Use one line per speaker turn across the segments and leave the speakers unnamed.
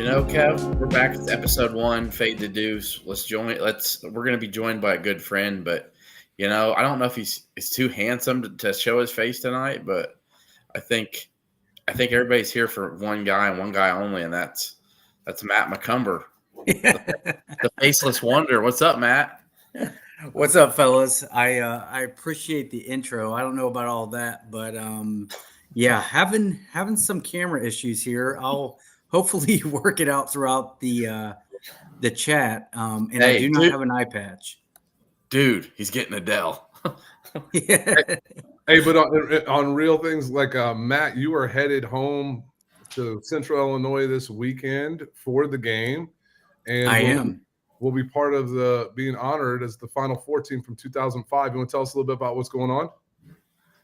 Kev, we're back. It's episode 1, Fade the Deuce. We're gonna be joined by a good friend, but I don't know if he's too handsome to show his face tonight, but I think everybody's here for one guy and one guy only, and that's Matt McCumber, the faceless wonder. What's up, Matt?
What's up, fellas? I appreciate the intro. I don't know about all that, but yeah, having some camera issues here. I'll hopefully work it out throughout the chat. And
Hey,
I do not have an eye patch.
Dude, he's getting Adele.
Yeah.
Hey, but on real things, like Matt, you are headed home to Central Illinois this weekend for the game, and
I am.
We'll be part of being honored as the Final Four team from 2005. You want to tell us a little bit about what's going on?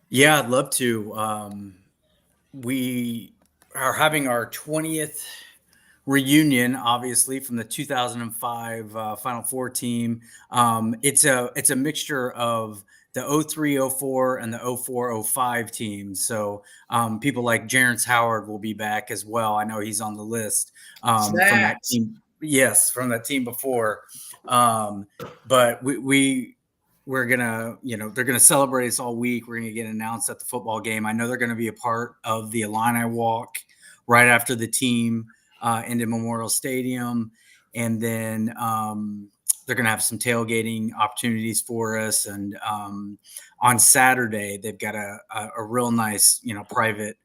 Yeah, I'd love to. We are having our 20th reunion, obviously, from the 2005 Final Four team. It's a mixture of the 03, 04, and the 04, 05 teams. So people like Jarence Howard will be back as well. I know he's on the list from that team. Yes, from that team before. But we're gonna, they're gonna celebrate us all week. We're gonna get announced at the football game. I know they're gonna be a part of the Illini walk right after the team into Memorial Stadium, and then they're gonna have some tailgating opportunities for us. And on Saturday, they've got a real nice, private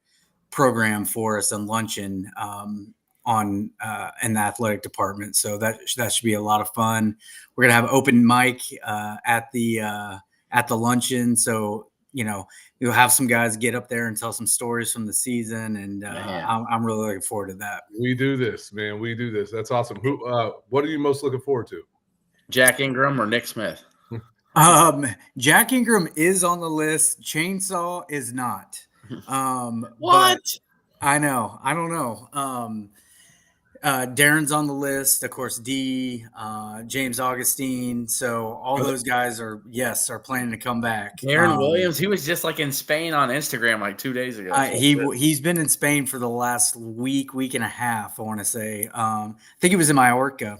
program for us and luncheon in the athletic department. So that should be a lot of fun. We're gonna have open mic at the luncheon. So you'll have some guys get up there and tell some stories from the season, and I'm really looking forward to that.
We do this, man. We do this. That's awesome. What are you most looking forward to?
Jack Ingram or Nick Smith?
Jack Ingram is on the list. Chainsaw is not.
What?
I know. I don't know. Darren's on the list, of course. James Augustine. So all those guys are planning to come back.
Darren Williams, he was just like in Spain on Instagram like 2 days ago.
He's been in Spain for the last week and a half, I want to say. I think he was in Mallorca.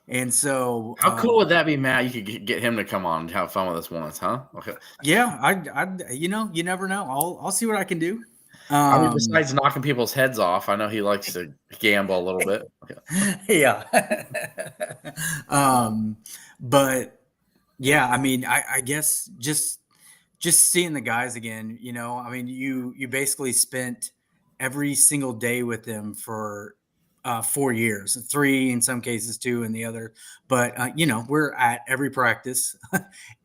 And so,
how cool would that be, Matt? You could get him to come on and have fun with us once, huh? Okay.
Yeah, I you never know. I'll see what I can do.
Besides knocking people's heads off, I know he likes to gamble a little bit. Okay.
Yeah. But yeah, I guess just seeing the guys again, you basically spent every single day with them for 4 years, 3 in some cases, 2 in the other. But we're at every practice,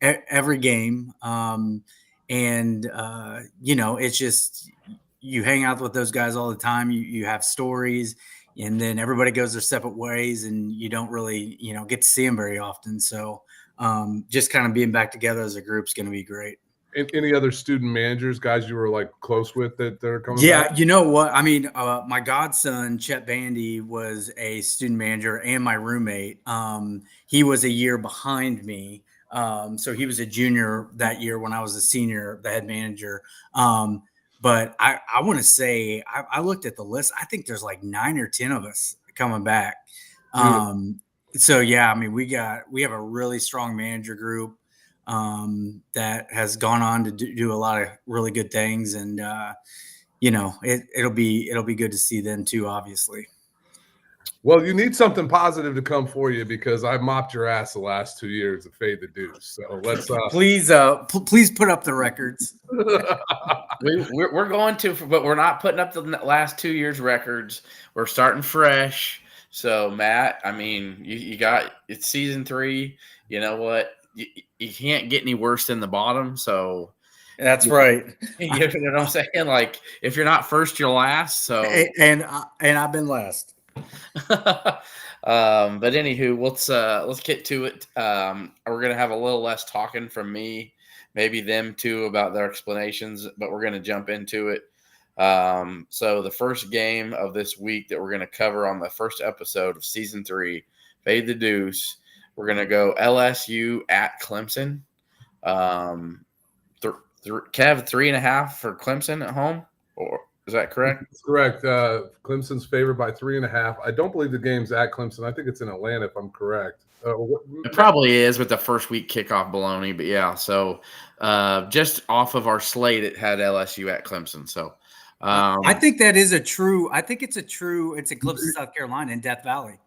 every game, and it's just. You hang out with those guys all the time. You have stories, and then everybody goes their separate ways, and you don't really, get to see them very often. So just kind of being back together as a group is going to be great.
Any other student managers, guys you were like close with that are coming back?
Yeah, you know what? My godson, Chet Bandy, was a student manager and my roommate. He was a year behind me. So he was a junior that year when I was a senior, the head manager. But I want to say, I looked at the list. I think there's like 9 or 10 of us coming back. So yeah, we have a really strong manager group that has gone on to do a lot of really good things, and it'll be good to see them too, obviously.
Well, you need something positive to come for you, because I mopped your ass the last 2 years of Fade the Deuce. So let's
please put up the records.
We're going to, but we're not putting up the last 2 years records. We're starting fresh. So Matt, you got, it's season 3. You know what? You can't get any worse than the bottom. So
that's right.
You know what I'm saying? Like, if you're not first, you're last. So
and I've been last.
But anywho, let's get to it. We're gonna have a little less talking from me, maybe them too, about their explanations, but we're gonna jump into it. So the first game of this week that we're gonna cover on the first episode of season 3, Fade the Deuce, we're gonna go LSU at Clemson. Kev, 3.5 for Clemson at home, or Is that correct?
That's correct. Clemson's favored by 3.5. I don't believe the game's at Clemson. I think it's in Atlanta, if I'm correct.
It probably is with the first week kickoff baloney, but yeah. So just off of our slate, it had LSU at Clemson. So
I think that is a true. I think it's in Clemson, South Carolina, in Death Valley.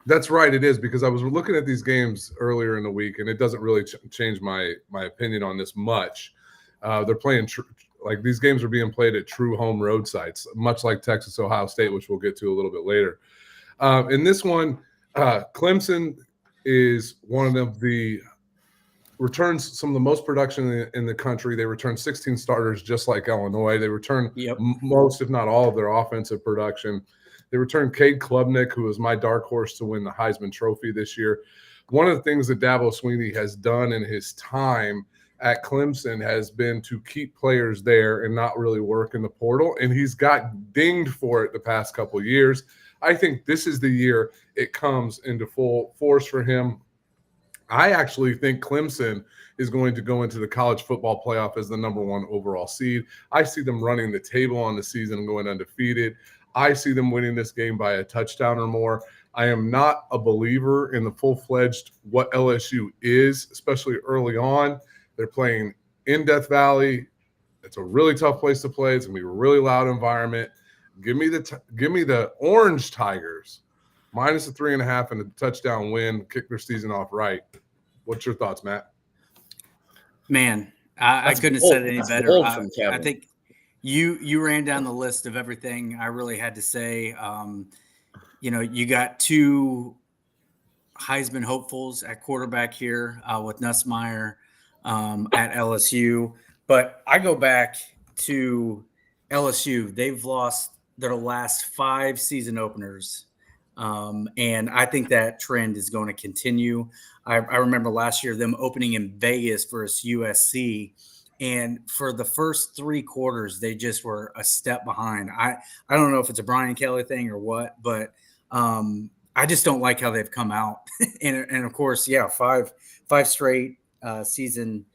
That's right. It is, because I was looking at these games earlier in the week, and it doesn't really change my opinion on this much. They're playing like these games are being played at true home road sites, much like Texas, Ohio State, which we'll get to a little bit later. In this one, Clemson is one of the returns some of the most production in the country. They return 16 starters, just like Illinois. They return most, if not all, of their offensive production. They returned Cade Klubnik, who was my dark horse to win the Heisman Trophy this year. One of the things that Dabo Swinney has done in his time at Clemson has been to keep players there and not really work in the portal, and he's got dinged for it the past couple of years. I think this is the year it comes into full force for him. I actually think Clemson is going to go into the college football playoff as the number 1 overall seed. I see them running the table on the season and going undefeated. I see them winning this game by a touchdown or more. I am not a believer in the full-fledged what LSU is, especially early on. They're playing in Death Valley. It's a really tough place to play. It's going to be a really loud environment. Give me the Orange Tigers minus the 3.5 and a touchdown win, kick their season off right. What's your thoughts, Matt?
Man, I couldn't have said it any better. I think you ran down the list of everything I really had to say. You got 2 Heisman hopefuls at quarterback here with Nussmeier at LSU. But I go back to LSU. They've lost their last 5 season openers. And I think that trend is going to continue. I remember last year them opening in Vegas versus USC. And for the first 3 quarters, they just were a step behind. I don't know if it's a Brian Kelly thing or what, but I just don't like how they've come out. and of course, 5 straight season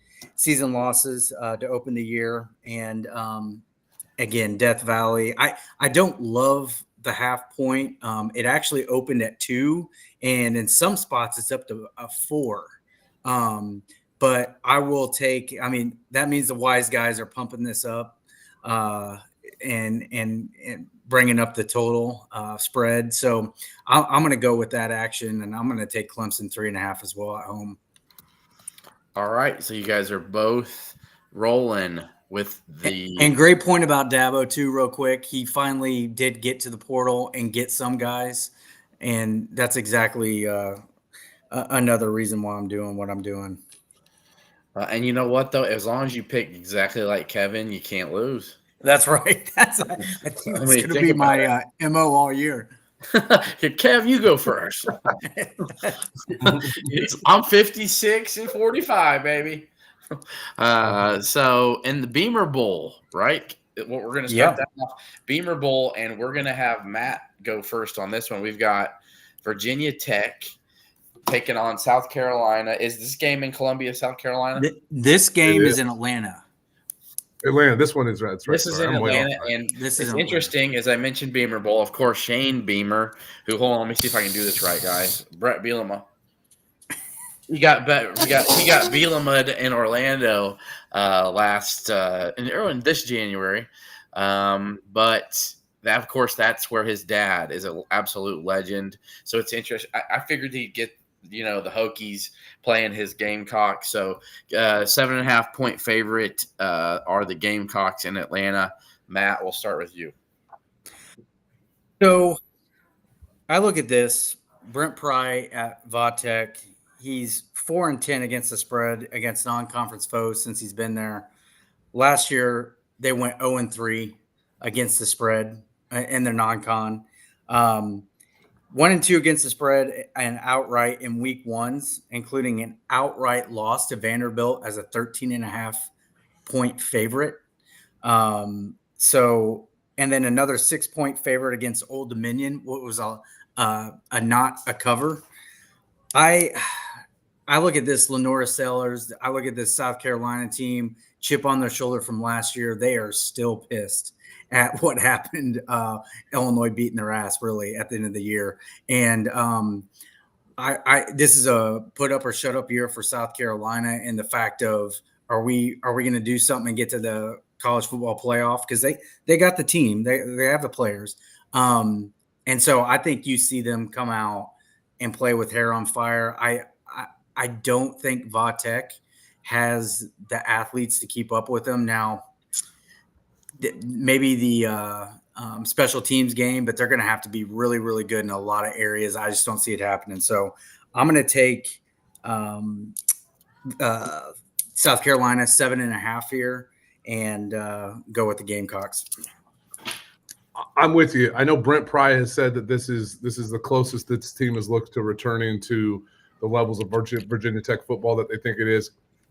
losses to open the year. And again, Death Valley. I don't love the half point. It actually opened at 2, and in some spots it's up to a 4. But I will take. I mean, that means the wise guys are pumping this up and bringing up the total spread. So I'm going to go with that action, and I'm going to take Clemson 3.5 as well at home.
All right, so you guys are both rolling with the
and great point about Dabo too. Real quick, he finally did get to the portal and get some guys, and that's exactly another reason why I'm doing what I'm doing.
And you know what, though? As long as you pick exactly like Kevin, you can't lose.
That's right. I think that's going to be my MO all year.
Kev, you go first. I'm 56 and 45, baby. So in the Beamer Bowl, right? What we're going to start that off, Beamer Bowl, and we're going to have Matt go first on this one. We've got Virginia Tech taking on South Carolina. Is this game in Columbia, South Carolina?
This game is in Atlanta.
Atlanta. This one is right.
This is in Atlanta, and this is interesting. As I mentioned, Beamer Bowl. Of course, Shane Beamer, who hold on, let me see if I can do this right, guys. Brett Bielema. He got Bielema in Orlando in this January, but that, of course, that's where his dad is an absolute legend. So it's interesting. I figured he'd get the Hokies playing his Gamecocks. So 7.5 point favorite are the Gamecocks in Atlanta. Matt, we'll start with you.
So I look at this. Brent Pry at Vautech. He's 4-10 against the spread against non-conference foes since he's been there. Last year, they went 0-3 against the spread in their non-con. 1-2 against the spread and outright in week 1s, including an outright loss to Vanderbilt as a 13.5 point favorite. And then another 6 point favorite against Old Dominion, what was not a cover. I I look at this Lenora Sellers. I look at this South Carolina team, chip on their shoulder from last year. They are still pissed at what happened. Illinois beating their ass really at the end of the year. And this is a put up or shut up year for South Carolina. And the fact of, are we going to do something and get to the college football playoff? Because they got the team, they have the players. And so I think you see them come out and play with hair on fire. I don't think Vatek has the athletes to keep up with them. Now, maybe the special teams game, but they're going to have to be really, really good in a lot of areas. I just don't see it happening. So I'm going to take South Carolina 7.5 here and go with the Gamecocks.
I'm with you. I know Brent Pry has said that this is the closest this team has looked to returning to the levels of Virginia Tech football that they think it is.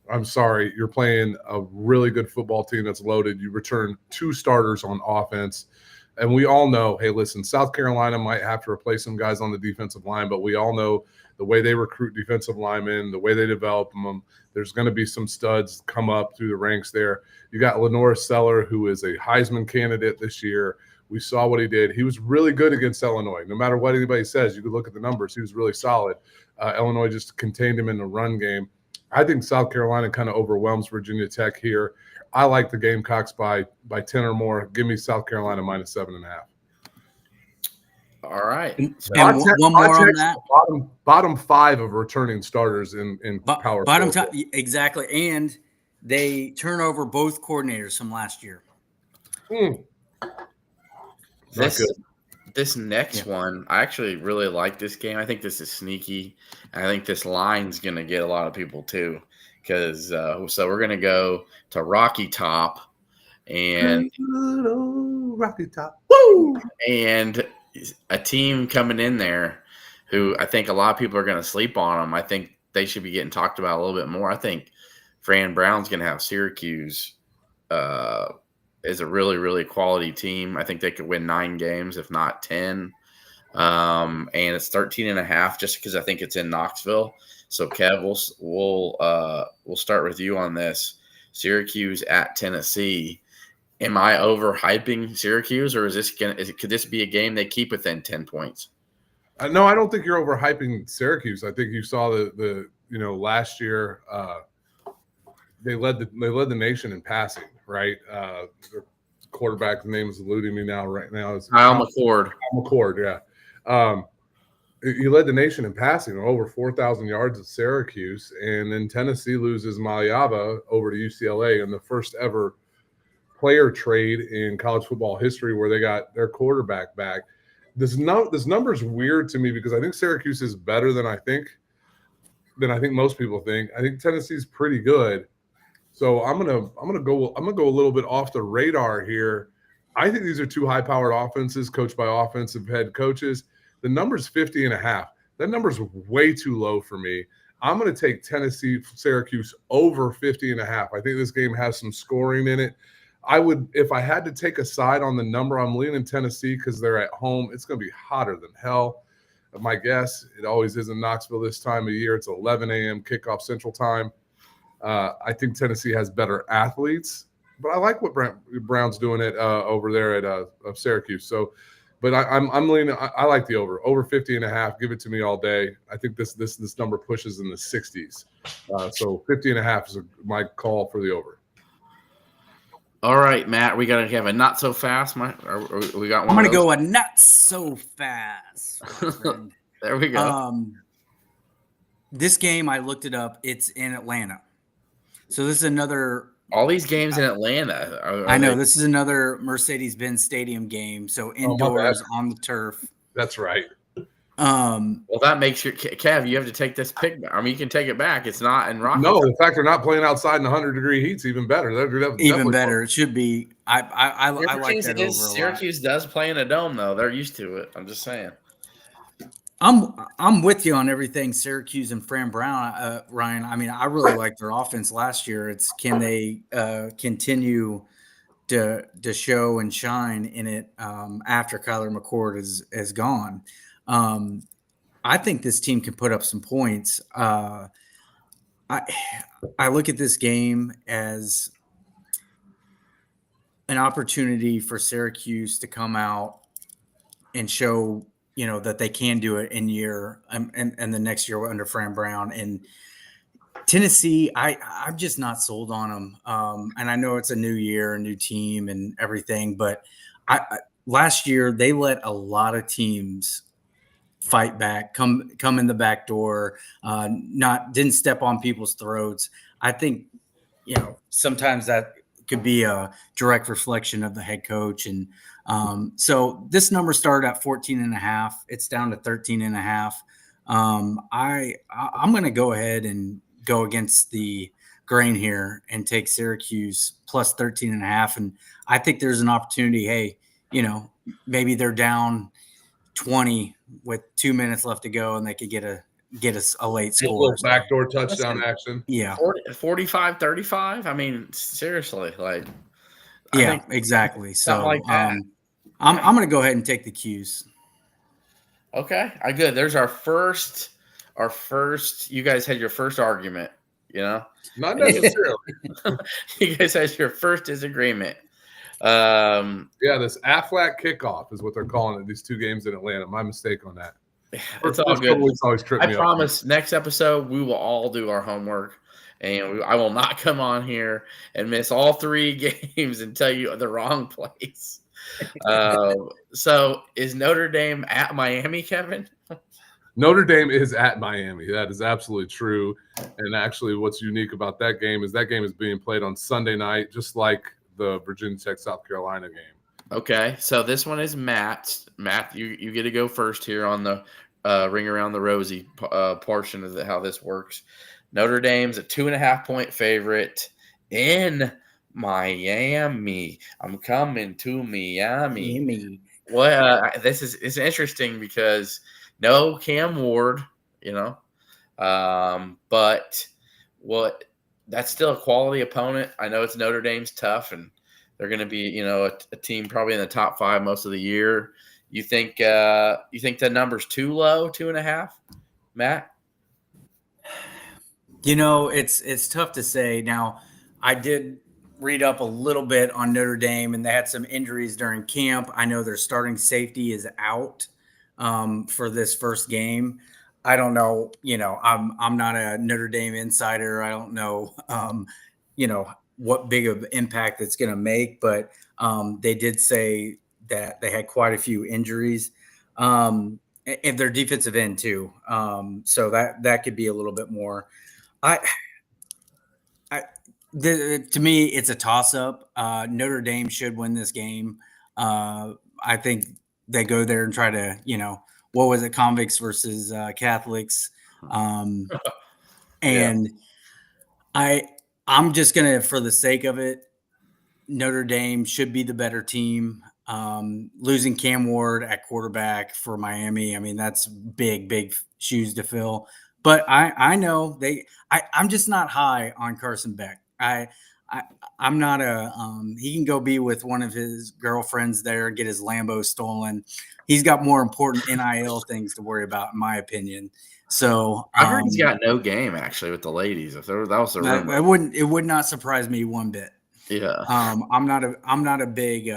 I'm sorry, you're playing a really good football team that's loaded. You return 2 starters on offense. And we all know, hey, listen, South Carolina might have to replace some guys on the defensive line, but we all know the way they recruit defensive linemen, the way they develop them, there's going to be some studs come up through the ranks there. You got Lenora Seller, who is a Heisman candidate this year. We saw what he did. He was really good against Illinois. No matter what anybody says, you could look at the numbers. He was really solid. Illinois just contained him in the run game. I think South Carolina kind of overwhelms Virginia Tech here. I like the Gamecocks by 10 or more. Give me South Carolina minus 7.5.
All right.
And one more on that.
Bottom 5 of returning starters in power.
Bottom top, exactly. And they turn over both coordinators from last year.
This next one, I actually really like this game. I think this is sneaky. I think this line's going to get a lot of people too, because so we're going to go to Rocky Top and
Rocky Top. Woo!
And a team coming in there who I think a lot of people are going to sleep on them. I think they should be getting talked about a little bit more. I think Fran Brown's going to have Syracuse is a really, really quality team. I think they could win 9 games, if not 10. And it's 13.5 just because I think it's in Knoxville. So Kev, we'll start with you on this. Syracuse at Tennessee. Am I overhyping Syracuse, or could this be a game they keep within 10 points?
No, I don't think you're overhyping Syracuse. I think you saw the last year they led the nation in passing, right? Their quarterback's name is eluding me now. Right now, is
Kyle McCord.
Yeah. He led the nation in passing, over 4,000 yards at Syracuse, and then Tennessee loses Maliaba over to UCLA in the first ever player trade in college football history where they got their quarterback back. This number is weird to me because I think Syracuse is better than I think most people think. I think Tennessee's pretty good. So I'm gonna go a little bit off the radar here. I think these are 2 high-powered offenses coached by offensive head coaches. The number's 50.5. That number's way too low for me. I'm going to take Syracuse over 50.5. I think this game has some scoring in it. I would, if I had to take a side on the number, I'm leaning Tennessee because they're at home. It's going to be hotter than hell. My guess, it always is in Knoxville this time of year. It's 11 a.m. kickoff Central Time. I think Tennessee has better athletes, but I like what Brown's doing over there at Syracuse. So, but I'm leaning. I like the over 50.5. Give it to me all day. I think this number pushes in the 60s. So 50.5 is my call for the over.
All right, Matt, we got to have a not so fast. We got one. I'm going to go a not so fast.
There we go.
This game, I looked it up. It's in Atlanta. So this is another.
All these games in Atlanta.
I know. This is another Mercedes-Benz Stadium game. So indoors on the turf.
That's right.
Well, that makes your Kev. You have to take this pick. I mean, you can take it back. It's not in Rocky.
No, in fact, they're not playing outside in 100-degree heat's even better. They're
even better. It should be. I like that over.
Syracuse does play in a dome, though. They're used to it. I'm just saying.
I'm with you on everything. Syracuse and Fran Brown, Ryan. I mean, I really liked their offense last year. It's can they continue to show and shine in it after Kyler McCord is gone. I think this team can put up some points. I look at this game as an opportunity for Syracuse to come out and show, that they can do it in the next year under Fran Brown. And Tennessee, I'm just not sold on them. And I know it's a new year, a new team and everything, but last year they let a lot of teams fight back, come in the back door, didn't step on people's throats. I think, sometimes that could be a direct reflection of the head coach. And so this number started at 14.5. It's down to 13.5. I'm going to go ahead and go against the grain here and take Syracuse plus 13.5. And I think there's an opportunity. Hey, maybe they're down 20 with 2 minutes left to go and they could get a late score.
Backdoor touchdown action.
Yeah.
45-35. I mean, seriously, like.
Yeah, exactly. So
like that.
I'm going to go ahead and take the Qs.
Okay, good. There's our first. You guys had your first argument.
Not necessarily.
You guys had your first disagreement.
This Aflac kickoff is what they're calling it. These two games in Atlanta. My mistake on that.
It's all good.
I
promise. Next episode, we will all do our homework, and I will not come on here and miss all 3 games and tell you the wrong place. So, is Notre Dame at Miami, Kevin?
Notre Dame is at Miami. That is absolutely true. And actually, what's unique about that game is being played on Sunday night, just like the Virginia Tech South Carolina game.
Okay, so this one is Matt. Matt, you get to go first here on the ring around the rosy portion of how this works. Notre Dame's a 2.5-point favorite in Miami. I'm coming to Miami. Well, it's interesting because no Cam Ward, but that's still a quality opponent. I know it's Notre Dame's tough, and they're going to be, a team probably in the top 5 most of the year. You think the number's too low, 2.5, Matt?
It's tough to say. Now, I did read up a little bit on Notre Dame, and they had some injuries during camp. I know their starting safety is out for this first game. I don't know. I'm not a Notre Dame insider. I don't know. What big of impact it's going to make, but they did say that they had quite a few injuries, and their defensive end too. So that could be a little bit more. To me, it's a toss-up. Notre Dame should win this game. I think they go there and try to, what was it, convicts versus Catholics, and I'm just going to, for the sake of it, Notre Dame should be the better team. Losing Cam Ward at quarterback for Miami, I mean, that's big shoes to fill. But I know I'm just not high on Carson Beck. I'm not he can go be with one of his girlfriends there, get his Lambo stolen. He's got more important NIL things to worry about, in my opinion. So
I heard he's got no game actually with the ladies. If that was a rumor,
it would not surprise me one bit.
Yeah.
I'm not a big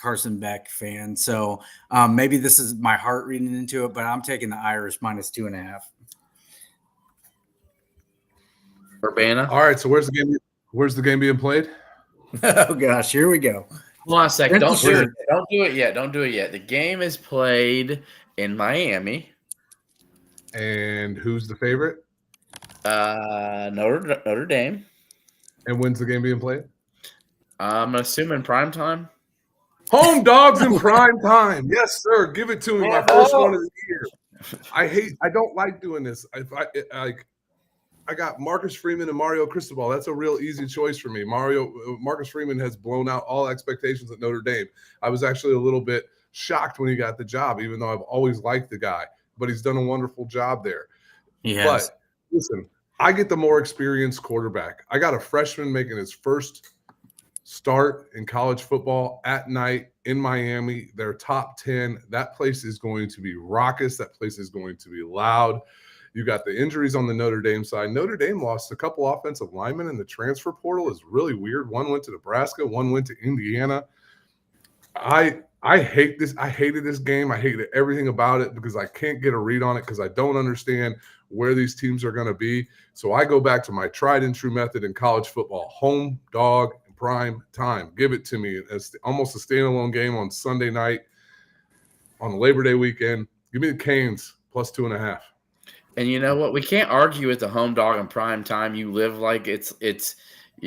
Carson Beck fan. So maybe this is my heart reading into it, but I'm taking the Irish minus 2.5.
Urbana.
All right. So where's the game being played?
Oh gosh, here we go.
Hold on a second. Don't do it. Don't do it yet. Don't do it yet. The game is played in Miami.
And who's the favorite?
Notre Dame.
And when's the game being played?
I'm assuming prime time.
Home dogs in prime time. Yes, sir. Give it to me. My first one of the year. I don't like doing this. I got Marcus Freeman and Mario Cristobal. That's a real easy choice for me. Marcus Freeman has blown out all expectations at Notre Dame. I was actually a little bit shocked when he got the job, even though I've always liked the guy. But he's done a wonderful job there.
Yes.
But listen, I get the more experienced quarterback. I got a freshman making his first start in college football at night in Miami. They're top 10. That place is going to be raucous. That place is going to be loud. You got the injuries on the Notre Dame side. Notre Dame lost a couple offensive linemen in the transfer portal. Is really weird. One went to Nebraska, one went to Indiana. I hate this. I hated this game. I hated everything about it because I can't get a read on it because I don't understand where these teams are going to be. So I go back to my tried and true method in college football: home dog, prime time. Give it to me as almost a standalone game on Sunday night on Labor Day weekend. Give me the Canes plus 2.5.
And you know what? We can't argue with the home dog in prime time. You live like it's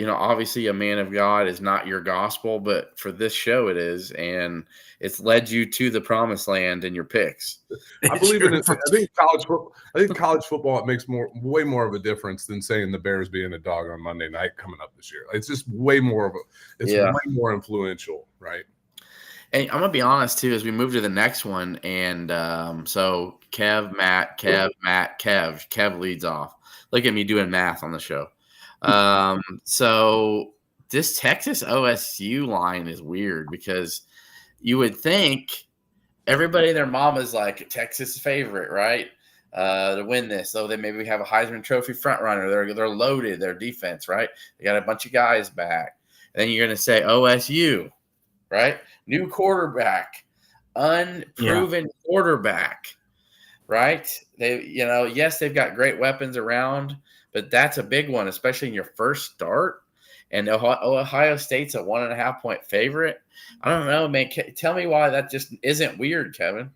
obviously a man of God is not your gospel, but for this show it is, and it's led you to the promised land in your picks.
I believe in it. I think college football it makes way more of a difference than saying the Bears being a dog on Monday night coming up this year. It's just way more way more influential, right?
And I'm gonna be honest too, as we move to the next one, and so Kev, Matt, Kev leads off. Look at me doing math on the show. So this Texas OSU line is weird because you would think everybody and their mom is like Texas favorite, right? To win this. So they maybe have a Heisman Trophy front runner. They're loaded, their defense, right? They got a bunch of guys back. And then you're gonna say OSU, right? New quarterback, unproven quarterback, right? Yes, they've got great weapons around, but that's a big one, especially in your first start. And Ohio State's a 1.5-point favorite. I don't know, man. Tell me why that just isn't weird, Kevin.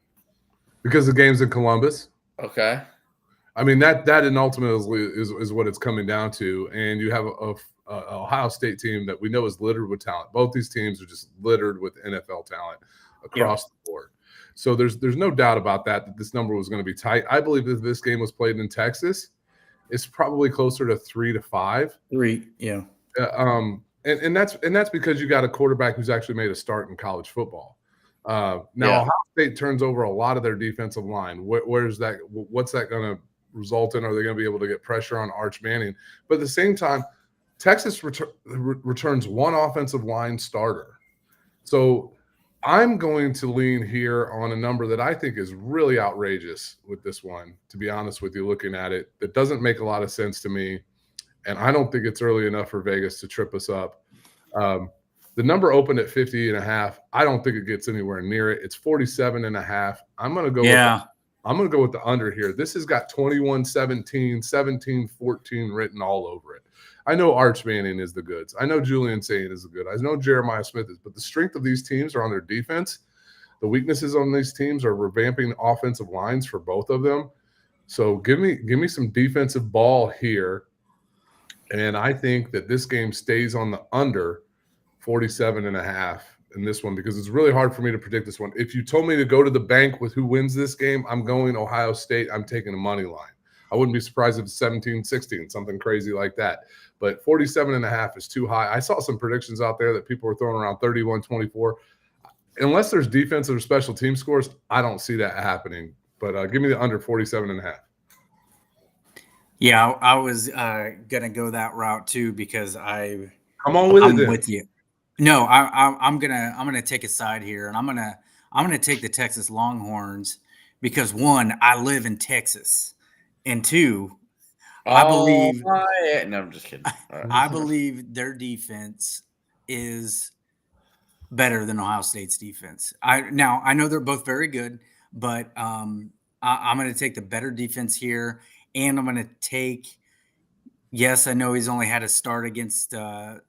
Because the game's in Columbus.
Okay.
I mean, that and ultimately is what it's coming down to. And you have a Ohio State team that we know is littered with talent. Both these teams are just littered with NFL talent across the board. So there's no doubt about that this number was going to be tight. I believe if this game was played in Texas, it's probably closer to 3 to 5.
3, yeah.
And that's because you got a quarterback who's actually made a start in college football. Ohio State turns over a lot of their defensive line. Where's that? What's that going to result in? Are they going to be able to get pressure on Arch Manning? But at the same time, Texas returns one offensive line starter. So I'm going to lean here on a number that I think is really outrageous with this one, to be honest with you, looking at it. That doesn't make a lot of sense to me, and I don't think it's early enough for Vegas to trip us up. The number opened at 50.5. I don't think it gets anywhere near it. It's 47.5. I'm going to go with the under here. This has got 21-17, 17-14 written all over it. I know Arch Manning is the goods. I know Julian Saint is the good. I know Jeremiah Smith is, but the strength of these teams are on their defense. The weaknesses on these teams are revamping offensive lines for both of them. So give me some defensive ball here. And I think that this game stays on the under 47.5 in this one because it's really hard for me to predict this one. If you told me to go to the bank with who wins this game, I'm going Ohio State. I'm taking a money line. I wouldn't be surprised if it's 17-16, something crazy like that. But 47.5 is too high. I saw some predictions out there that people were throwing around 31-24. Unless there's defensive or special team scores, I don't see that happening. But give me the under 47.5.
Yeah, I was gonna go that route too because I'm with you. No, I'm gonna take a side here, and I'm gonna take the Texas Longhorns because 1, I live in Texas, and 2, I believe.
No, I'm just kidding. Right.
I believe their defense is better than Ohio State's defense. I know they're both very good, but I'm going to take the better defense here, and I'm going to take. Yes, I know he's only had a start against, or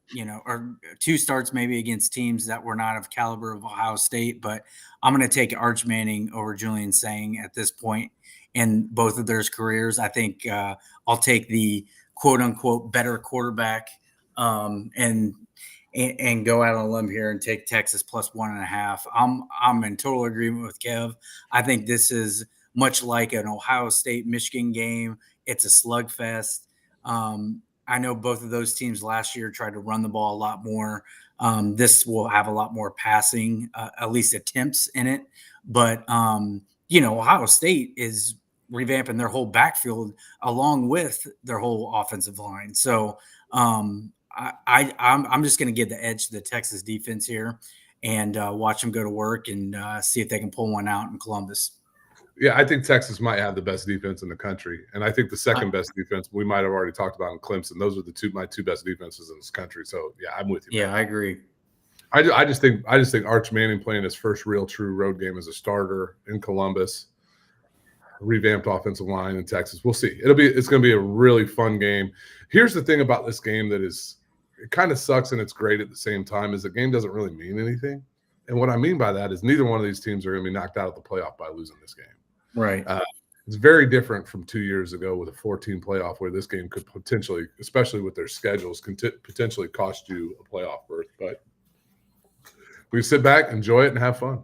2 starts maybe against teams that were not of caliber of Ohio State, but I'm going to take Arch Manning over Julian Saint at this point in both of their careers. I think I'll take the quote unquote better quarterback and go out on a limb here and take Texas plus 1.5. I'm in total agreement with Kev. I think this is much like an Ohio State Michigan game. It's a slugfest. I know both of those teams last year tried to run the ball a lot more. This will have a lot more passing, at least attempts in it. But, Ohio State is revamping their whole backfield along with their whole offensive line. So I'm just going to give the edge to the Texas defense here and watch them go to work and see if they can pull one out in Columbus.
Yeah, I think Texas might have the best defense in the country, and I think the second best defense we might have already talked about in Clemson. Those are my two best defenses in this country. So yeah, I'm with you.
Yeah,
man.
I agree.
I just think Arch Manning playing his first real true road game as a starter in Columbus, revamped offensive line in Texas. We'll see. It's going to be a really fun game. Here's the thing about this game that it kind of sucks and it's great at the same time is the game doesn't really mean anything. And what I mean by that is neither one of these teams are going to be knocked out of the playoff by losing this game.
Right.
It's very different from 2 years ago with a 14 playoff where this game could potentially, especially with their schedules, potentially cost you a playoff berth. But we sit back, enjoy it, and have fun.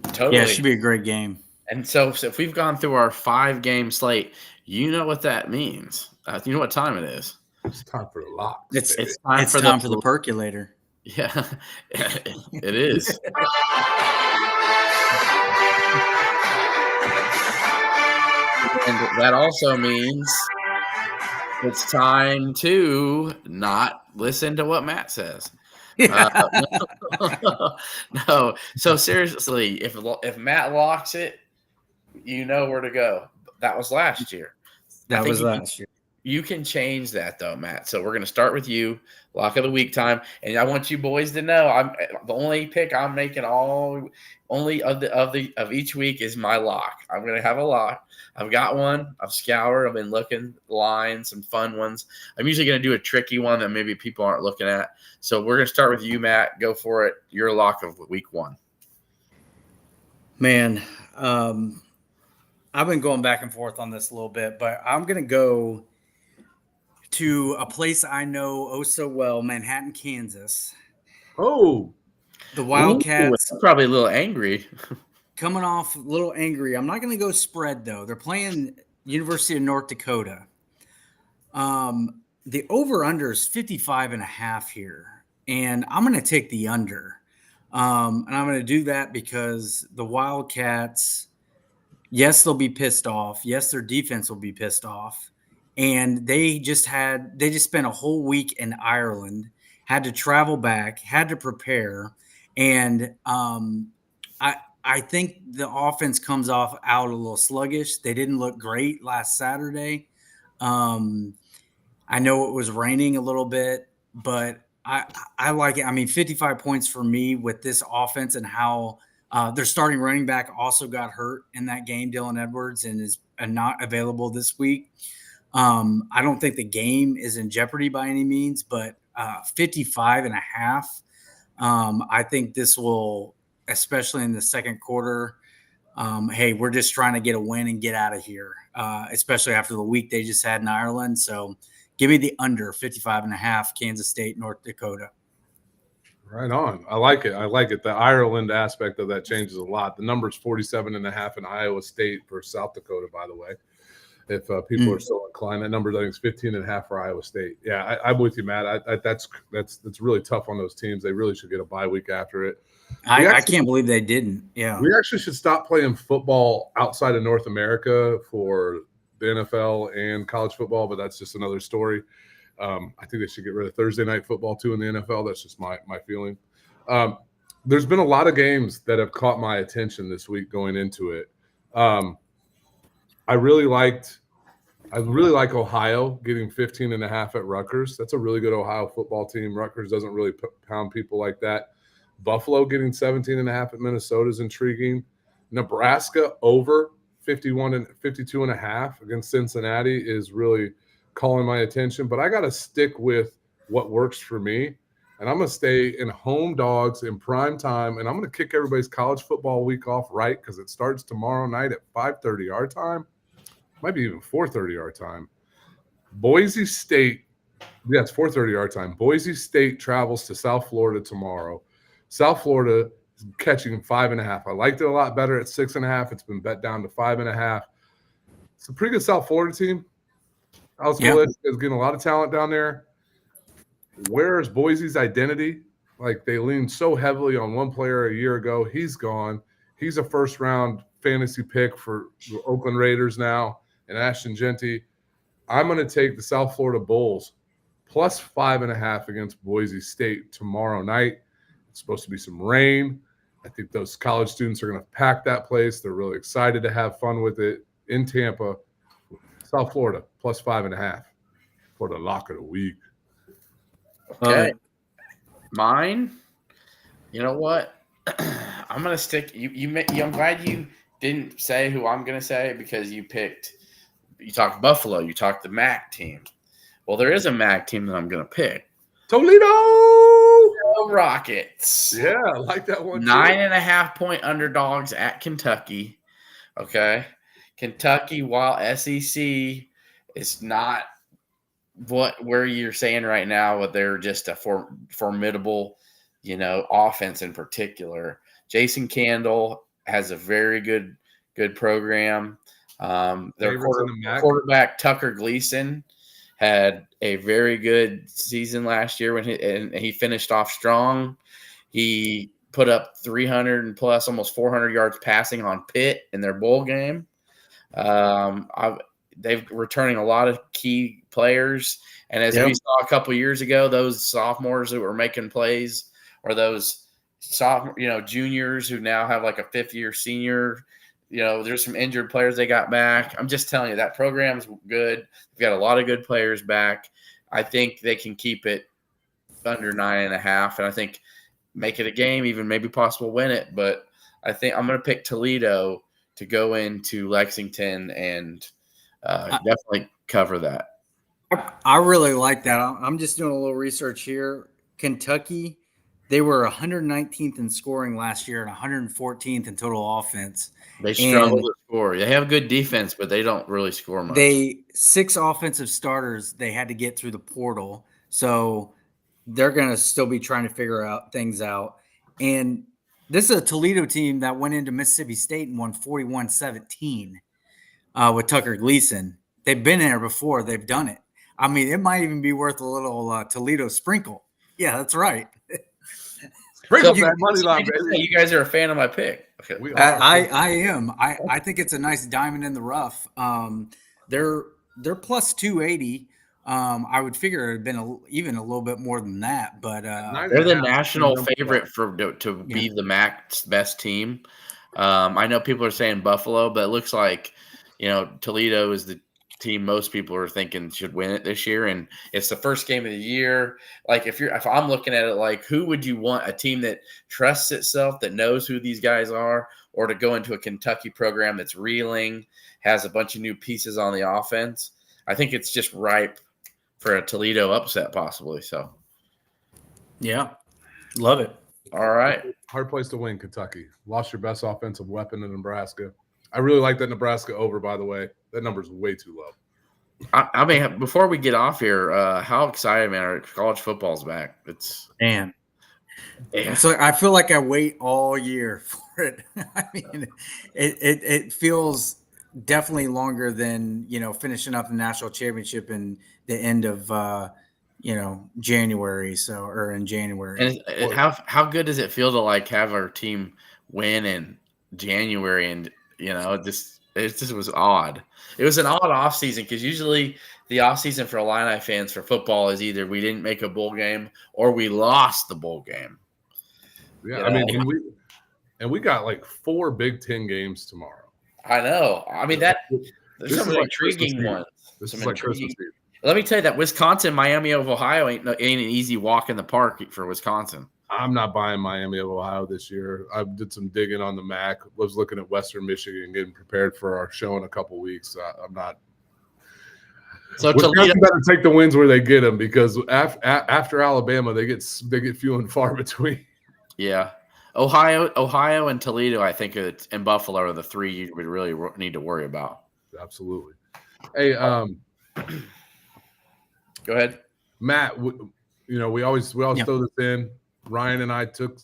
Totally.
Yeah, it should be a great game.
And so if we've gone through our 5-game slate, you know what that means. You know what time it is.
It's time for the locks.
It's time for the percolator.
Yeah, it is. And that also means it's time to not listen to what Matt says. No. So seriously, if Matt locks it, you know where to go. That was last year.
That was last year.
You can change that though, Matt. So we're going to start with you, lock of the week time, and I want you boys to know I'm the only pick I'm making only of each week is my lock. I'm going to have a lock. I've got one. I've scoured. I've been looking lines, some fun ones. I'm usually going to do a tricky one that maybe people aren't looking at. So we're going to start with you, Matt. Go for it. Your lock of week 1.
Man, I've been going back and forth on this a little bit, but I'm going to go to a place I know oh so well, Manhattan, Kansas.
Oh,
the Wildcats.
Ooh, probably a little angry.
Coming off a little angry. I'm not going to go spread, though. They're playing University of North Dakota. The over-under is 55.5 here, and I'm going to take the under. And I'm going to do that because the Wildcats, yes, they'll be pissed off. Yes, their defense will be pissed off. And they just spent a whole week in Ireland, had to travel back, had to prepare. And I think the offense comes out a little sluggish. They didn't look great last Saturday. I know it was raining a little bit, but I like it. I mean, 55 points for me with this offense and how their starting running back also got hurt in that game, Dylan Edwards, and is not available this week. I don't think the game is in jeopardy by any means, but 55.5. I think this will, especially in the second quarter, hey, we're just trying to get a win and get out of here, especially after the week they just had in Ireland. So give me the under 55.5, Kansas State, North Dakota.
Right on. I like it. The Ireland aspect of that changes a lot. The number's 47.5 in Iowa State for South Dakota, by the way. If people are so inclined, that number I think is 15.5 for Iowa State. Yeah, I'm with you, Matt. That's really tough on those teams. They really should get a bye week after it.
I can't believe they didn't. Yeah,
we actually should stop playing football outside of North America for the NFL and college football, but that's just another story. I think they should get rid of Thursday night football too in the NFL. That's just my feeling. There's been a lot of games that have caught my attention this week going into it. I really like Ohio getting 15.5 at Rutgers. That's a really good Ohio football team. Rutgers doesn't really pound people like that. Buffalo getting 17.5 at Minnesota is intriguing. Nebraska over 52.5 against Cincinnati is really calling my attention. But I got to stick with what works for me. And I'm going to stay in home dogs in prime time. And I'm going to kick everybody's college football week off right because it starts tomorrow night at 5:30 our time. Might be even 4:30 our time. Boise State, yeah, it's 4:30 our time. Boise State travels to South Florida tomorrow. South Florida is catching 5.5. I liked it a lot better at 6.5. It's been bet down to 5.5. It's a pretty good South Florida team. Alex Willett is getting a lot of talent down there. Where is Boise's identity? Like they leaned so heavily on one player a year ago. He's gone. He's a first-round fantasy pick for the Oakland Raiders now. And Ashton Genty, I'm going to take the South Florida Bulls plus 5.5 against Boise State tomorrow night. It's supposed to be some rain. I think those college students are going to pack that place. They're really excited to have fun with it in Tampa, South Florida, plus 5.5 for the lock of the week.
Okay. Mine, you know what? I'm going to stick. I'm glad you didn't say who I'm going to say because you talked Buffalo, you talked the MAC team. Well, there is a MAC team that I'm going to pick.
Toledo
Rockets.
Yeah, I like that one.
9.5-point underdogs at Kentucky. Okay. Kentucky, while SEC is not where you're saying right now, but they're just a formidable, offense in particular. Jason Candle has a very good program. Their quarterback Tucker Gleason had a very good season last year when he finished off strong. He put up 300 and plus, almost 400 yards passing on Pitt in their bowl game. They've returning a lot of key players, and as we saw a couple years ago, those sophomores that were making plays, or those juniors who now have like a fifth-year senior. There's some injured players they got back. I'm just telling you, that program's good. They've got a lot of good players back. I think they can keep it under 9.5, and I think make it a game, even maybe possible win it. But I think I'm going to pick Toledo to go into Lexington and definitely cover that.
I really like that. I'm just doing a little research here. Kentucky, they were 119th in scoring last year and 114th in total offense.
They struggle to score. They have good defense, but they don't really score much.
6 offensive starters they had to get through the portal. So they're going to still be trying to figure things out. And this is a Toledo team that went into Mississippi State and won 41-17 with Tucker Gleason. They've been there before. They've done it. I mean, it might even be worth a little Toledo sprinkle. Yeah, that's right.
Sprinkle that money line, baby.
You guys are a fan of my pick. Okay.
I am. I think it's a nice diamond in the rough. They're plus 280. I would figure it had been even a little bit more than that, but
they're the national favorite to be the MAC's best team. I know people are saying Buffalo, but it looks like Toledo is the team most people are thinking should win it this year, and it's the first game of the year. Like if I'm looking at it, like who would you want, a team that trusts itself, that knows who these guys are, or to go into a Kentucky program that's reeling, has a bunch of new pieces on the offense? I think it's just ripe for a Toledo upset possibly. So
yeah, love it.
All right,
hard place to win. Kentucky lost your best offensive weapon in Nebraska. I really like that Nebraska over, by the way. That number's way too low.
I mean, before we get off here, how excited, man, college football's back.
So I feel like I wait all year for it. I mean, it feels definitely longer than, finishing up the national championship in the end of, January. Or in January.
And how good does it feel to have our team win in January? And, it just was odd. It was an odd offseason because usually the offseason for Illini fans for football is either we didn't make a bowl game or we lost the bowl game.
Yeah, I mean, we got 4 Big Ten games tomorrow.
I know. I mean, there's some intriguing ones.
This is like Christmas Eve.
Let me tell you that Wisconsin, Miami of Ohio ain't an easy walk in the park for Wisconsin.
I'm not buying Miami of Ohio this year. I did some digging on the MAC. Was looking at Western Michigan, getting prepared for our show in a couple weeks. I'm not. So Toledo better take the wins where they get them, because after Alabama, they get few and far between.
Yeah, Ohio, and Toledo, I think, and Buffalo are the 3 you would really need to worry about.
Absolutely. Hey,
go ahead,
Matt. We always throw this in. Ryan and I took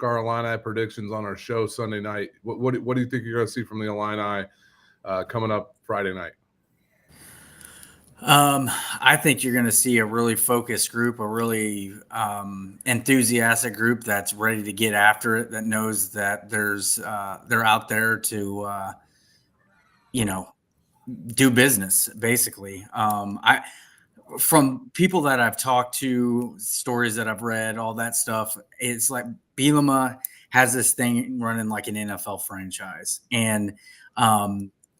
our Illini predictions on our show Sunday night. What do you think you're going to see from the Illini coming up Friday night?
I think you're going to see a really focused group, a really enthusiastic group that's ready to get after it, that knows that they're out there to do business, basically. From people that I've talked to, stories that I've read, all that stuff, it's like Bielema has this thing running like an NFL franchise. And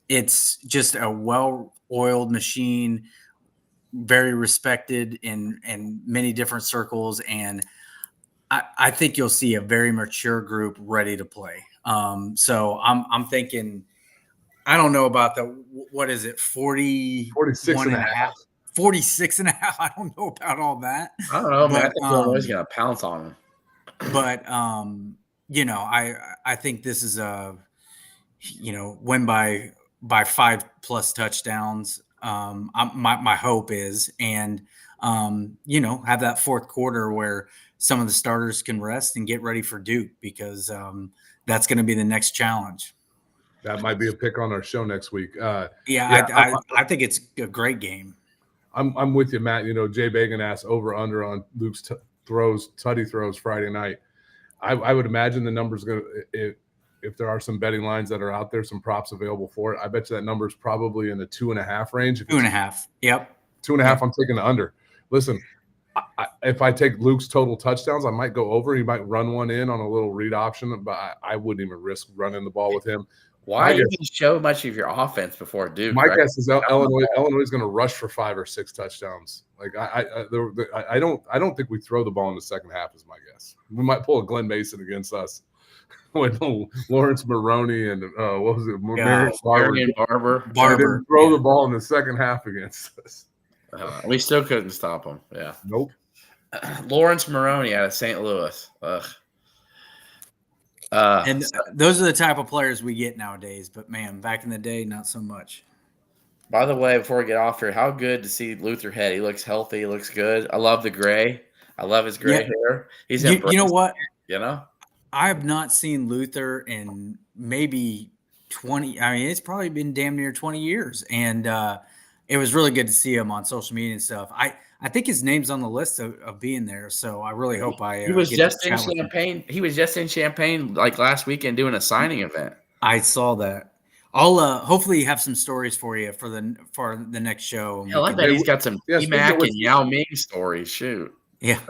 it's just a well-oiled machine, very respected in many different circles. And I think you'll see a very mature group ready to play. So I'm thinking, I don't know about what is it,
46 and a half.
46 and a half. I don't know about all that.
I don't know, man. I think Illinois going to pounce on them.
But, I think this is a, win by 5+ touchdowns. My hope is, and, have that fourth quarter where some of the starters can rest and get ready for Duke, because that's going to be the next challenge.
That might be a pick on our show next week.
I think it's a great game.
I'm with you, Matt. Jay Bagan asked over under on Luke's tutty throws Friday night. I would imagine the number's going to, if there are some betting lines that are out there, some props available for it, I bet you that number's probably in the 2.5 range.
2.5. Yep.
2.5. I'm taking the under. Listen, if I take Luke's total touchdowns, I might go over. He might run one in on a little read option, but I wouldn't even risk running the ball with him.
Why didn't you show much of your offense before Duke?
My guess is Illinois is going to rush for 5 or 6 touchdowns. Like I don't think we throw the ball in the second half. Is my guess. We might pull a Glenn Mason against us with Lawrence Maroney and what was it?
Marion Barber.
Didn't throw the ball in the second half against us.
We still couldn't stop him. Yeah.
Nope.
Lawrence Maroney out of St. Louis. Ugh.
And those are the type of players we get nowadays. But, man, back in the day, not so much.
By the way, before we get off here, how good to see Luther Head. He looks healthy. He looks good. I love the gray. I love his gray hair. He's
you know what?
I
have not seen Luther in maybe 20. I mean, it's probably been damn near 20 years. And it was really good to see him on social media and stuff. I think his name's on the list of being there, so I really hope
he was just in Champaign. He was just in Champaign like last weekend doing a signing event.
I saw that. I'll hopefully have some stories for you for the next show.
Hell, I bet he's got some T-Mac and Yao Ming stories. Shoot.
Yeah.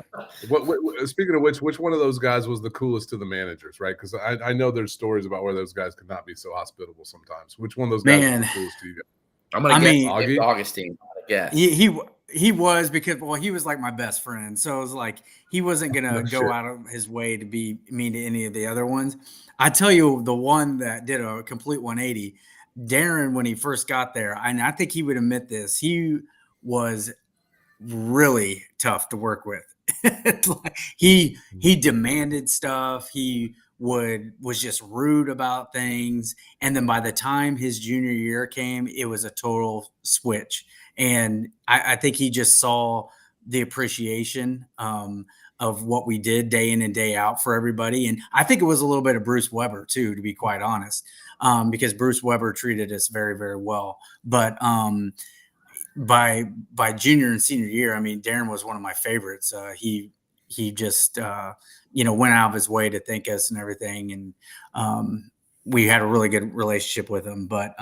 Speaking of which one of those guys was the coolest to the managers, right? Because I know there's stories about where those guys could not be so hospitable sometimes. Which one of those guys was the coolest to you guys?
I'm going to guess Augustine. Yeah.
He was, because he was like my best friend, so it was like he wasn't gonna go out of his way to be mean to any of the other ones. I tell you, the one that did a complete 180, Darren, when he first got there, and I think he would admit this, he was really tough to work with. he demanded stuff. He was just rude about things, and then by the time his junior year came, it was a total switch. And I think he just saw the appreciation of what we did day in and day out for everybody. And I think it was a little bit of Bruce Weber too, to be quite honest, because Bruce Weber treated us very, very well. But by junior and senior year, I mean, Darren was one of my favorites. He just went out of his way to thank us and everything, and we had a really good relationship with him. But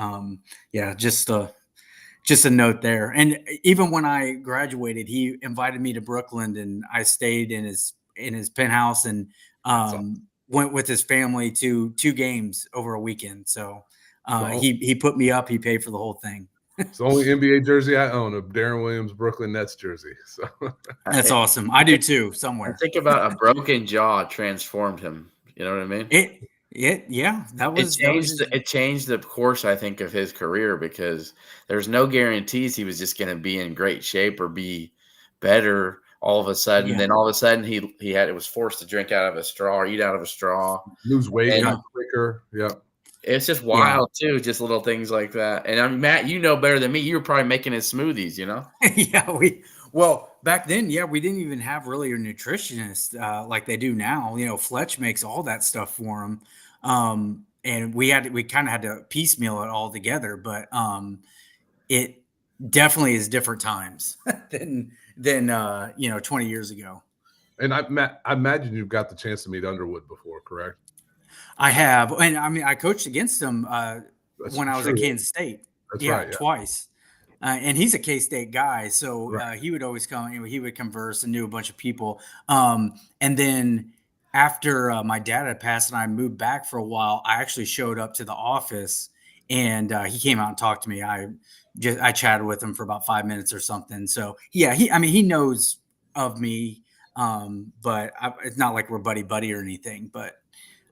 just a note there. And even when I graduated, he invited me to Brooklyn, and I stayed in his penthouse and went with his family to 2 games over a weekend. So he put me up. He paid for the whole thing.
It's the only NBA jersey I own, a Darren Williams Brooklyn Nets jersey. So
that's awesome. I do too, somewhere.
Think about a broken jaw transformed him. You know what I mean? It changed the course, I think, of his career, because there's no guarantees he was just going to be in great shape or be better all of a sudden. Then all of a sudden it was forced to drink out of a straw or eat out of a straw,
lose weight quicker. Yeah.
It's just wild too, just little things like that. And I mean, Matt, you know better than me. You were probably making his smoothies, you know?
Back then, we didn't even have really a nutritionist like they do now. Fletch makes all that stuff for him. And we kind of had to piecemeal it all together, but it definitely is different times than 20 years ago.
And I imagine you've got the chance to meet Underwood before, correct?
I have, and I mean, I coached against him when I was at Kansas State.
That's right,
twice. And he's a K-State guy, so he would always come. He would converse and knew a bunch of people. And then after my dad had passed and I moved back for a while, I actually showed up to the office and he came out and talked to me. I chatted with him for about 5 minutes or something. So yeah, he knows of me, but it's not like we're buddy or anything. But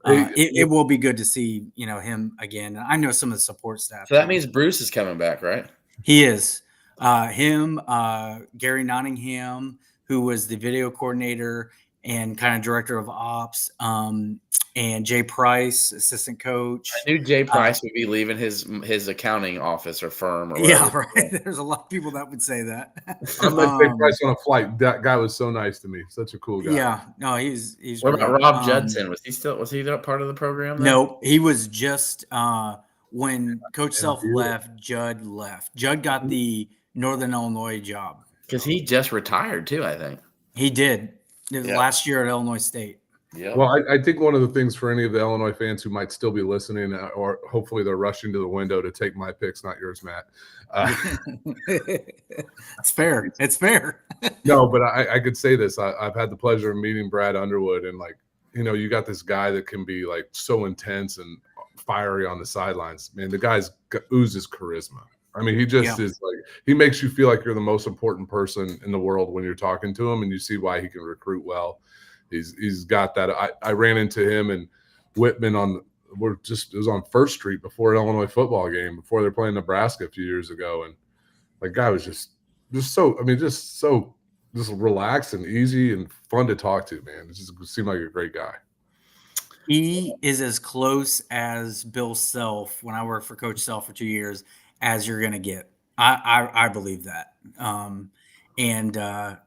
it will be good to see him again. I know some of the support staff.
So that means Bruce is coming back, right?
He is. Him, Gary Nottingham, who was the video coordinator and kind of director of ops, and Jay Price, assistant coach.
I knew Jay Price would be leaving his accounting office or firm. Or
yeah, right. There's a lot of people that would say that.
I met Jay Price on a flight. That guy was so nice to me. Such a cool guy.
Yeah, no, he's.
What about Rob Judson? Was he part of the program?
No, he was just when Coach Self left. Judd left. Judd got the Northern Illinois job
because he just retired too. I think
he did last year at Illinois State.
Yeah.
Well, I think one of the things for any of the Illinois fans who might still be listening, or hopefully they're rushing to the window to take my picks, not yours, Matt.
It's fair. It's fair.
No, but I could say this. I've had the pleasure of meeting Brad Underwood, and you got this guy that can be so intense and fiery on the sidelines. Man, the guy's oozes charisma. I mean, he just is he makes you feel like you're the most important person in the world when you're talking to him, and you see why he can recruit well. He's got that. I ran into him and Whitman it was on First Street before an Illinois football game, before they're playing Nebraska a few years ago. And the guy was just so relaxed and easy and fun to talk to, man. It just seemed like a great guy.
He is as close as Bill Self, when I worked for Coach Self for 2 years, as you're going to get. I believe that. And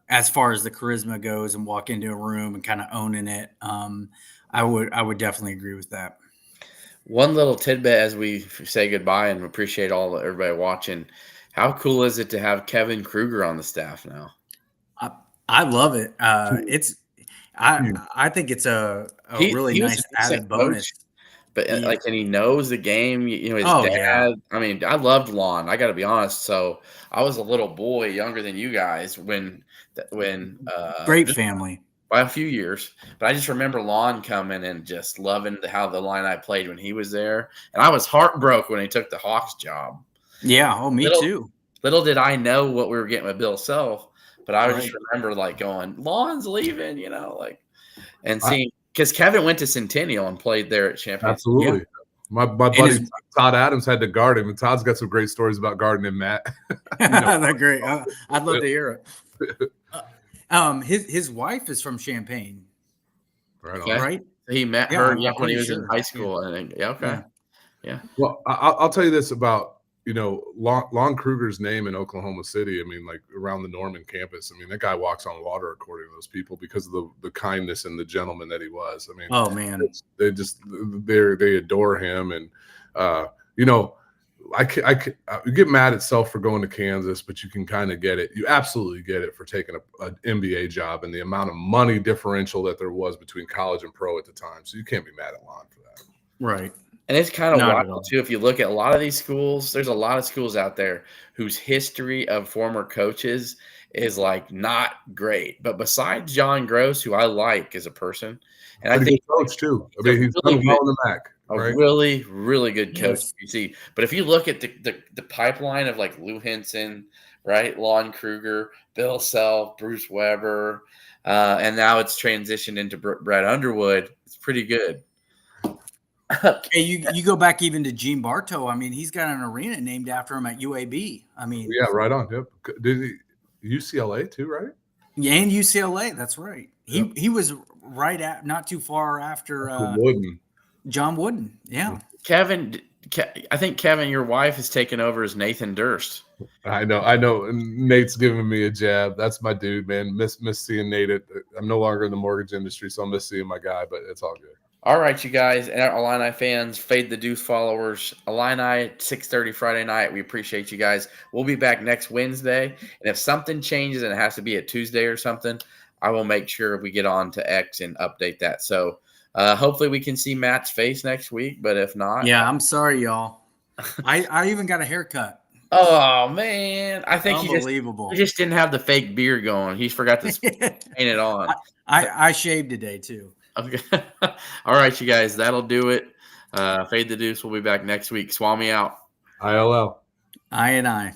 as far as the charisma goes and walk into a room and kind of owning it, I would definitely agree with that.
One little tidbit as we say goodbye and appreciate everybody watching. How cool is it to have Kevin Kruger on the staff now?
I love it. I think it's a really nice added bonus.
But and he knows the game. His dad. Yeah. I mean, I loved Lon. I got to be honest. So I was a little boy, younger than you guys, when
great family
by a few years. But I just remember Lon coming and just loving how the Illini played when he was there, and I was heartbroken when he took the Hawks job.
Yeah. Oh, me too.
Little did I know what we were getting with Bill Self, but I just remember going, Lon's leaving, and seeing. Because Kevin went to Centennial and played there at Champion.
Absolutely. Yeah. My buddy Todd Adams had to guard him, and Todd's got some great stories about guarding him, Matt.
That's great. I'd love to hear it. His wife is from Champaign. Right?
He met her when he was in high school. And yeah.
Well, I'll tell you this about Lon Kruger's name in Oklahoma City. I mean, around the Norman campus. I mean, that guy walks on water according to those people because of the kindness and the gentleman that he was. I mean,
oh man,
they adore him, and I get mad at Self for going to Kansas, but you can kind of get it. You absolutely get it for taking an NBA job and the amount of money differential that there was between college and pro at the time. So you can't be mad at Lon for that.
Right.
And it's kind of wild, too. If you look at a lot of these schools, there's a lot of schools out there whose history of former coaches is not great. But besides John Gross, who I like as a person, and I think
coach too. I mean, he's really well in the back.
A really, really good coach. You see, but if you look at the pipeline of Lou Henson, right, Lon Kruger, Bill Self, Bruce Weber, and now it's transitioned into Brad Underwood, it's pretty good.
Hey, you go back even to Gene Bartow. I mean, he's got an arena named after him at UAB. I mean,
yeah, right on. Yep. Did he UCLA too, right?
Yeah, and UCLA. That's right. He was not too far after John Wooden. Yeah.
Kevin, I think Kevin, your wife has taken over as Nathan Durst.
I know. And Nate's giving me a jab. That's my dude, man. Miss seeing Nate. I'm no longer in the mortgage industry, so I miss seeing my guy. But it's all good.
All right, you guys, and our Illini fans, Fade the Duce followers, Illini, 6:30 Friday night. We appreciate you guys. We'll be back next Wednesday, and if something changes and it has to be a Tuesday or something, I will make sure we get on to X and update that. So hopefully we can see Matt's face next week, but if not.
Yeah, I'm sorry, y'all. I even got a haircut.
Oh, man. I think
unbelievable.
He just didn't have the fake beard going. He forgot to paint it on.
I shaved today, too.
Okay. All right, you guys, that'll do it. Fade the Deuce. We'll be back next week. Swami out.
ILL.
I.